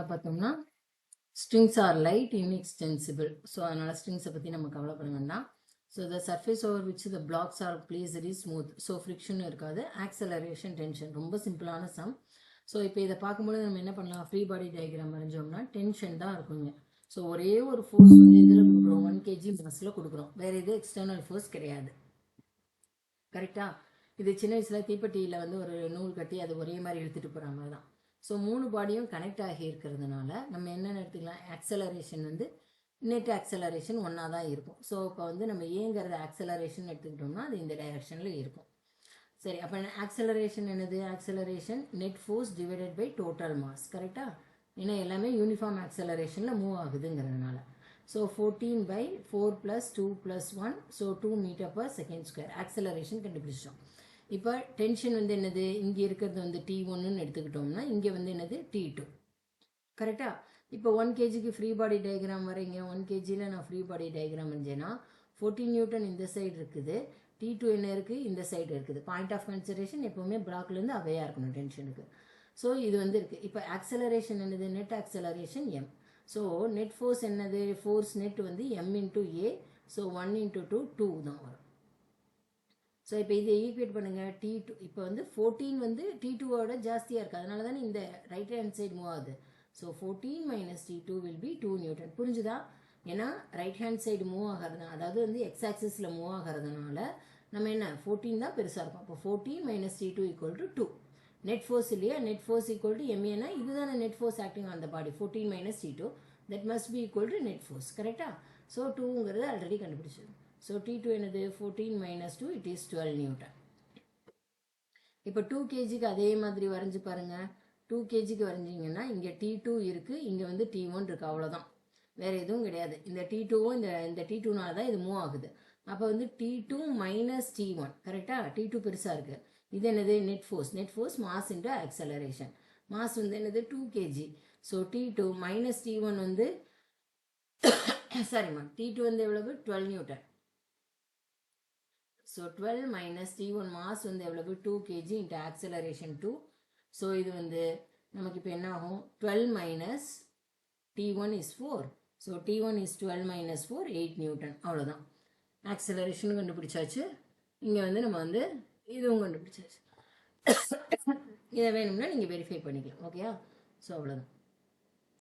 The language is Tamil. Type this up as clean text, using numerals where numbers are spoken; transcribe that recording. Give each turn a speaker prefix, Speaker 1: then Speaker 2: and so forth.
Speaker 1: ஜென்ரலாக பார்த்தோம்னா strings are light inextensible. So அதனால் ஸ்ட்ரிங்ஸை பற்றி நம்ம கவலைப்பட வேண்டாம். So the surface over which the blocks are placed is smooth. So ஃப்ரிக்ஷனும் இருக்காது. ஆக்சலரேஷன் டென்ஷன் ரொம்ப சிம்பிளான சம். ஸோ இப்போ இதை பார்க்கும்போது நம்ம என்ன பண்ணலாம், ஃப்ரீ பாடி டயக்ராம் வரைஞ்சோம்னா டென்ஷன் தான் இருக்குங்க. ஸோ ஒரே ஒரு ஃபோர்ஸ் வந்து இதில் கொடுக்குறோம், 1 kg மாஸில் கொடுக்குறோம். வேறு எது எக்ஸ்டர்னல் ஃபோர்ஸ் கிடையாது. கரெக்டாக? இது சின்ன வயசில் தீப்பெட்டியில் வந்து ஒரு நூல் கட்டி அது ஒரே மாதிரி இழுத்துட்டு போகிற மாதிரி தான். ஸோ 3 பாடியும் கனெக்ட் ஆகி இருக்கிறதுனால நம்ம என்னென்னு எடுத்துக்கலாம், ஆக்சலரேஷன் வந்து நெட் ஆக்சலரேஷன் ஒன்றா தான் இருக்கும். ஸோ இப்போ வந்து நம்ம ஏங்கிறத ஆக்சலரேஷன் எடுத்துக்கிட்டோம்னா அது இந்த டைரக்ஷனில் இருக்கும். சரி, அப்போ ஆக்சலரேஷன் என்னது, acceleration net force divided by total mass. கரெக்டாக? ஏன்னா எல்லாமே யூனிஃபார்ம் ஆக்சலரேஷனில் மூவ் ஆகுதுங்கிறதுனால. So 14/4 + 2 + 1, so 2 m/s². ஆக்சலரேஷன் கண்டுபிடிச்சோம். இப்போ டென்ஷன் வந்து என்னது, இங்கே இருக்கிறது வந்து T1ன்னு எடுத்துக்கிட்டோம்னா இங்கே வந்து என்னது T2. கரெக்டாக? இப்போ 1 kgக்கு ஃப்ரீ பாடி டயக்ராம் வரைங்க. 1 kgயில் நான் ஃப்ரீ பாடி டயக்ராம் வரைஞ்சேன்னா 14 நியூட்டன் இந்த சைடு இருக்குது, T2 என்ன இருக்குது, இந்த சைடு இருக்குது. பாயிண்ட் ஆஃப் கன்சிடரேஷன் எப்போவுமே பிளாக்லேருந்து அவையாக இருக்கணும் டென்ஷனுக்கு. ஸோ இது வந்து இருக்குது. இப்போ ஆக்சலரேஷன் என்னது, net acceleration m. So net force என்னது, ஃபோர்ஸ் நெட் வந்து m × a. ஸோ 1 × 2 2 தான் வரும். ஸோ இப்போ இதை ஈக்குவேட் பண்ணுங்கள். T2 இப்போ வந்து 14 வந்து T2வோட ஜாஸ்தியாக இருக்குது, அதனால தானே இந்த ரைட் ஹேண்ட் சைடு மூவ் ஆகுது. So 14 - T2 will be 2 Newton. புரிஞ்சுதா? ஏன்னா ரைட் ஹேண்ட் சைடு மூவ் ஆகிறதுனால, அதாவது வந்து எக்ஸ் ஆக்சிஸில் மூவ் ஆகிறதுனால நம்ம என்ன 14 தான் பெருசாக இருக்கும். அப்போ 14 - T2 = 2. நெட் ஃபோர்ஸ் இல்லையா, நெட் ஃபோர்ஸ் = m. ஏன்னா இதுதானே net force acting on the body. 14 - T2 that must be = net force. கரெக்டாக? ஸோ 2ங்கிறது ஆல்ரெடி கண்டுபிடிச்சது. ஸோ T2 என்னது, 14 - 2 இட் இஸ் 12 நியூட்டன். இப்போ 2 kgக்கு அதே மாதிரி வரைஞ்சி பாருங்கள். 2 kgக்கு வரைஞ்சிங்கன்னா இங்கே T2 இருக்குது, இங்கே வந்து T1 இருக்குது, அவ்வளோதான். வேறு எதுவும் கிடையாது. இந்த T2வும் இந்த T2னால தான் இது மூவ் ஆகுது. அப்போ வந்து T2 - T1. கரெக்டாக? T2 பெருசாக இருக்குது. இது என்னது, net force. Net force mass into acceleration. Mass வந்து என்னது, 2 kg. ஸோ T2 - T1 வந்து சாரிம்மா, T2 வந்து எவ்வளவு, 12 நியூட்டன். ஸோ 12 - T1 மாஸ் வந்து எவ்வளவு, 2 kg இன்ட்டு ஆக்சலரேஷன் 2. ஸோ இது வந்து நமக்கு இப்போ என்ன ஆகும், 12 - T1 is 4. So T1 is 12 - 4 8 Newton. அவ்வளோதான். ஆக்சலரேஷனும் கண்டுபிடிச்சாச்சு. இங்கே வந்து நம்ம வந்து இதுவும் கண்டுபிடிச்சாச்சு. இதை வேணும்னா நீங்கள் வெரிஃபை பண்ணிக்கலாம். ஓகேயா? ஸோ அவ்வளோதான்.